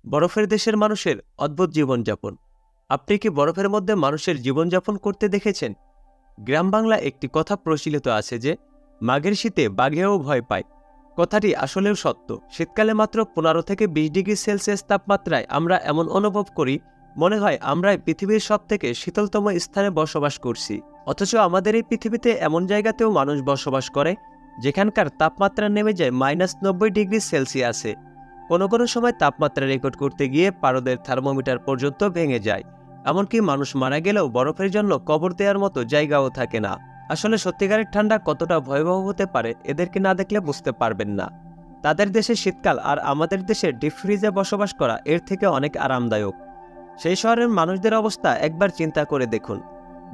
বরফের দেশের মানুষের অদ্ভুত জীবনযাপন। আপনি কি বরফের মধ্যে মানুষের জীবনযাপন করতে দেখেছেন? গ্রাম বাংলা একটি কথা প্রচলিত আছে যে মাঘের শীতে বাঘেও ভয় পায়। কথাটি আসলেও সত্য। শীতকালে মাত্র 15 থেকে 20 ডিগ্রি সেলসিয়াস তাপমাত্রায় আমরা এমন অনুভব করি, মনে হয় আমরাই পৃথিবীর সবথেকে শীতলতম স্থানে বসবাস করছি। অথচ আমাদের এই পৃথিবীতে এমন জায়গাতেও মানুষ বসবাস করে যেখানকার তাপমাত্রা নেমে যায় -90 ডিগ্রি সেলসিয়াসে। কোনো কোনো সময় তাপমাত্রা রেকর্ড করতে গিয়ে পারদের থার্মোমিটার পর্যন্ত ভেঙে যায়। এমনকি মানুষ মারা গেলেও বরফের জন্য কবর দেওয়ার মতো জায়গাও থাকে না। আসলে সত্যিকারের ঠান্ডা কতটা ভয়াবহ হতে পারে এদেরকে না দেখলে বুঝতে পারবেন না। তাদের দেশে শীতকাল আর আমাদের দেশে ডিপ ফ্রিজে বসবাস করা এর থেকে অনেক আরামদায়ক। সেই শহরের মানুষদের অবস্থা একবার চিন্তা করে দেখুন।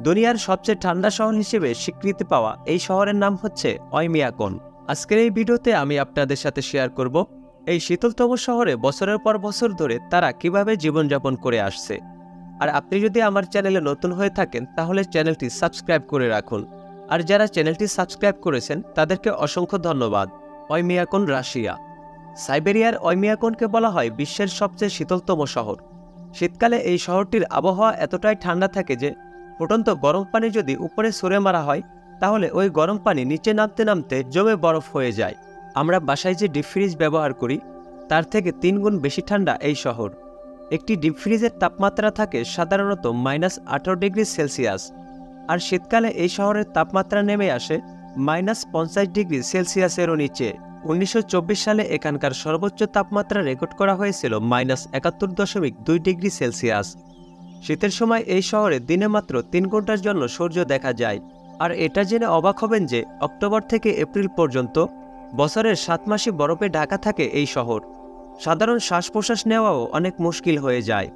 দুনিয়ার সবচেয়ে ঠান্ডা শহর হিসেবে স্বীকৃতি পাওয়া এই শহরের নাম হচ্ছে ওইমিয়াকন। আজকের এই ভিডিওতে আমি আপনাদের সাথে শেয়ার করব এই শীতলতম শহরে বছরের পর বছর ধরে তারা কিভাবে জীবনযাপন করে আসছে। আর আপনি যদি আমার চ্যানেলে নতুন হয়ে থাকেন তাহলে চ্যানেলটি সাবস্ক্রাইব করে রাখুন। আর যারা চ্যানেলটি সাবস্ক্রাইব করেছেন তাদেরকে অসংখ্য ধন্যবাদ। Oymyakon Russia. সাইবেরিয়ার ওইমিয়াকনকে বলা হয় বিশ্বের সবচেয়ে শীতলতম শহর। শীতকালে এই শহরটির আবহাওয়া এতটাই ঠান্ডা থাকে যে ফুটন্ত গরম পানি যদি উপরে ছুঁড়ে মারা হয় তাহলে ওই গরম পানি নিচে নামতে নামতে জমে বরফ হয়ে যায়। আমরা বাসায় যে ডিপ ফ্রিজ ব্যবহার করি তার থেকে 3 গুণ বেশি ঠান্ডা এই শহর। একটি ডিপ ফ্রিজের তাপমাত্রা থাকে সাধারণত -18 ডিগ্রি সেলসিয়াস, আর শীতকালে এই শহরের তাপমাত্রা নেমে আসে -50 ডিগ্রি সেলসিয়াসেরও নিচে। 1924 সালে এখানকার সর্বোচ্চ তাপমাত্রা রেকর্ড করা হয়েছিল -71.2 ডিগ্রি সেলসিয়াস। শীতের সময় এই শহরে দিনে মাত্র 3 ঘন্টার জন্য সূর্য দেখা যায়। আর এটা জেনে অবাক হবেন যে অক্টোবর থেকে এপ্রিল পর্যন্ত বছরের 7 মাসই বরফে ঢাকা থাকে এই শহর। সাধারণ শ্বাস প্রশ্বাস নেওয়াও অনেক মুশকিল হয়ে যায়।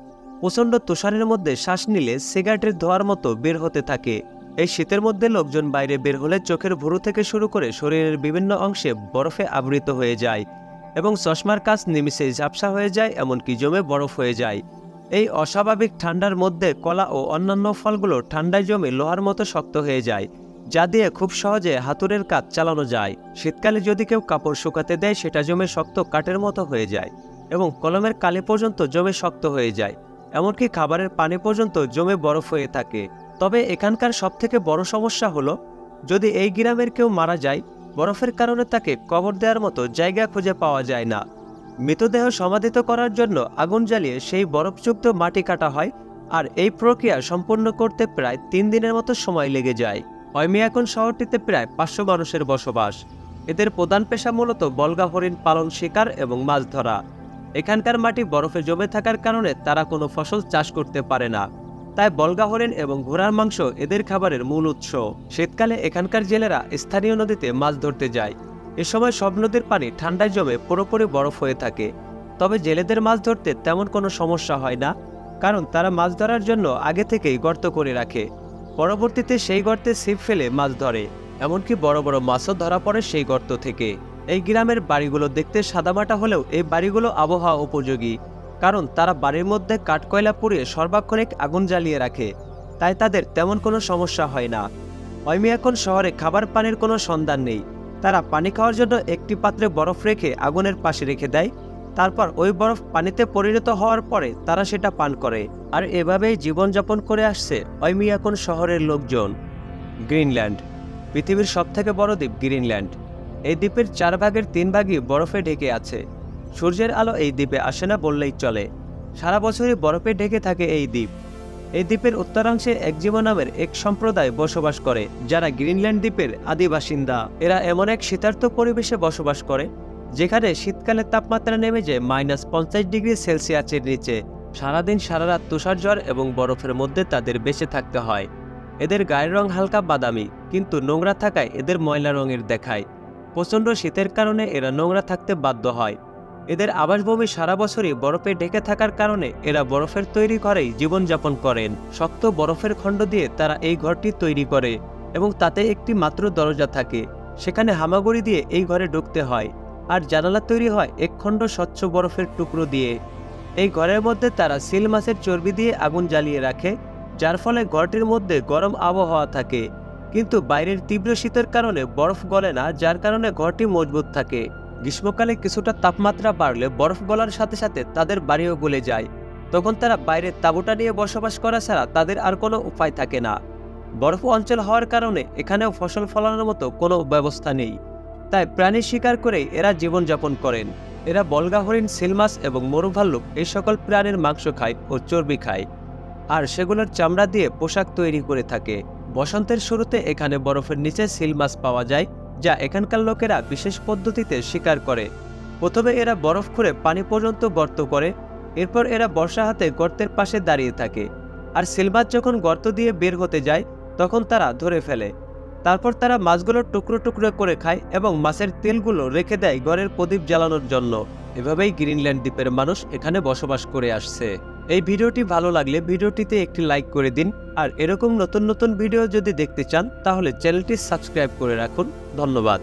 প্রচণ্ড তুষারের মধ্যে শ্বাস নিলে সিগারেটের ধোঁয়ার মতো বের হতে থাকে। এই শীতের মধ্যে লোকজন বাইরে বের হলে চোখের ভুরু থেকে শুরু করে শরীরের বিভিন্ন অংশে বরফে আবৃত হয়ে যায় এবং চশমার কাচ নিমিষেই ঝাপসা হয়ে যায়, এমনকি জমে বরফ হয়ে যায়। এই অস্বাভাবিক ঠান্ডার মধ্যে কলা ও অন্যান্য ফলগুলো ঠান্ডায় জমে লোহার মতো শক্ত হয়ে যায়, যা দিয়ে খুব সহজে হাতুড়ের কাজ চালানো যায়। শীতকালে যদি কেউ কাপড় শুকাতে দেয় সেটা জমে শক্ত কাঠের মতো হয়ে যায় এবং কলমের কালি পর্যন্ত জমে শক্ত হয়ে যায়, এমনকি খাবারের পানি পর্যন্ত জমে বরফ হয়ে থাকে। তবে এখানকার সবথেকে বড় সমস্যা হলো যদি এই গ্রামের কেউ মারা যায়, বরফের কারণে তাকে কবর দেওয়ার মতো জায়গা খুঁজে পাওয়া যায় না। মৃতদেহ সমাধিত করার জন্য আগুন জ্বালিয়ে সেই বরফযুক্ত মাটি কাটা হয়, আর এই প্রক্রিয়া সম্পূর্ণ করতে প্রায় 3 দিনের মতো সময় লেগে যায়। ওইমিয়াকন শহরটিতে প্রায় 500 মানুষের বসবাস। এদের প্রধান পেশা মূলত বল্গা হরিণ পালন, শিকার এবং মাছ ধরা। এখানকার মাটি বরফে জমে থাকার কারণে তারা কোনো ফসল চাষ করতে পারে না, তাই বল্গা হরিণ এবং ঘোড়ার মাংস এদের খাবারের মূল উৎস। শীতকালে এখানকার জেলেরা স্থানীয় নদীতে মাছ ধরতে যায়। এ সময় সব নদীর পানি ঠান্ডায় জমে পুরোপুরি বরফ হয়ে থাকে। তবে জেলেদের মাছ ধরতে তেমন কোনো সমস্যা হয় না, কারণ তারা মাছ ধরার জন্য আগে থেকেই গর্ত করে রাখে। পরবর্তীতে সেই গর্তে ছিপ ফেলে মাছ ধরে, এমনকি বড় বড় মাছও ধরা পড়ে সেই গর্ত থেকে। এই গ্রামের বাড়িগুলো দেখতে সাদামাটা হলেও এই বাড়িগুলো আবহাওয়া উপযোগী, কারণ তারা বাড়ির মধ্যে কাঠকয়লা পুড়িয়ে সর্বাক্ষণিক আগুন জ্বালিয়ে রাখে, তাই তাদের তেমন কোনো সমস্যা হয় না। ওইমিয়াকন শহরে খাবার পানির কোনো সন্ধান নেই। তারা পানি খাওয়ার জন্য একটি পাত্রে বরফ রেখে আগুনের পাশে রেখে দেয়, তারপর ওই বরফ পানিতে পরিণত হওয়ার পরে তারা সেটা পান করে। আর এভাবেই জীবনযাপন করে আসছে ওইমিয়াকন শহরের লোকজন। গ্রিনল্যান্ড। পৃথিবীর সবথেকে বড় দ্বীপ গ্রিনল্যান্ড। এই দ্বীপের 4 ভাগের 3 ভাগই বরফে ঢেকে আছে। সূর্যের আলো এই দ্বীপে আসে না বললেই চলে। সারা বছরই বরফে ঢেকে থাকে এই দ্বীপ। এই দ্বীপের উত্তরাংশে একজিমো নামের এক সম্প্রদায় বসবাস করে, যারা গ্রিনল্যান্ড দ্বীপের আদি বাসিন্দা। এরা এমন এক শীতার্ত পরিবেশে বসবাস করে যেখানে শীতকালে তাপমাত্রা নেমে যায় -50 ডিগ্রি সেলসিয়াসের নিচে। সারাদিন সারারাত তুষার ঝড় এবং বরফের মধ্যে তাদের বেঁচে থাকতে হয়। এদের গায়ের রং হালকা বাদামি, কিন্তু নোংরা থাকায় এদের ময়লা রঙের দেখায়। প্রচণ্ড শীতের কারণে এরা নোংরা থাকতে বাধ্য হয়। এদের আবাসভূমি সারা বছরই বরফে ঢেকে থাকার কারণে এরা বরফের তৈরি ঘরেই জীবনযাপন করেন। শক্ত বরফের খণ্ড দিয়ে তারা এই ঘরটি তৈরি করে এবং তাতে একটি মাত্র দরজা থাকে। সেখানে হামাগুড়ি দিয়ে এই ঘরে ঢুকতে হয়, আর জানালা তৈরি হয় এক খণ্ড স্বচ্ছ বরফের টুকরো দিয়ে। এই ঘরের মধ্যে তারা সিল মাছের চর্বি দিয়ে আগুন জ্বালিয়ে রাখে, যার ফলে ঘরটির মধ্যে গরম আবহাওয়া থাকে। কিন্তু বাইরের তীব্র শীতের কারণে বরফ গলে না, যার কারণে ঘরটি মজবুত থাকে। গ্রীষ্মকালে কিছুটা তাপমাত্রা বাড়লে বরফ গলার সাথে সাথে তাদের বাড়িও গলে যায়। তখন তারা বাইরে তাঁবুটা নিয়ে বসবাস করা ছাড়া তাদের আর কোনো উপায় থাকে না। বরফ অঞ্চল হওয়ার কারণে এখানেও ফসল ফলানোর মতো কোনো ব্যবস্থা নেই, তাই প্রাণী শিকার করে এরা জীবনযাপন করেন। এরা বলগা হরিণ, সিল মাছ এবং মরু ভাল্লুক এই সকল প্রাণীর মাংস খায় ও চর্বি খায়, আর সেগুলোর চামড়া দিয়ে পোশাক তৈরি করে থাকে। বসন্তের শুরুতে এখানে বরফের নিচে সিল মাছ পাওয়া যায়, যা এখানকার লোকেরা বিশেষ পদ্ধতিতে শিকার করে। প্রথমে এরা বরফ খুঁড়ে পানি পর্যন্ত গর্ত করে, এরপর এরা বর্ষা হাতে গর্তের পাশে দাঁড়িয়ে থাকে, আর সিল মাছ যখন গর্ত দিয়ে বের হতে যায় তখন তারা ধরে ফেলে। তারপর তারা মাছগুলো টুকরো টুকরো করে খায় এবং মাছের তেলগুলো রেখে দেয় ঘরের প্রদীপ জ্বালানোর জন্য। এভাবেই গ্রিনল্যান্ড দ্বীপের মানুষ এখানে বসবাস করে আসছে। এই ভিডিওটি ভালো লাগলে ভিডিওটিতে একটি লাইক করে দিন, আর এরকম নতুন নতুন ভিডিও যদি দেখতে চান তাহলে চ্যানেলটি সাবস্ক্রাইব করে রাখুন। ধন্যবাদ।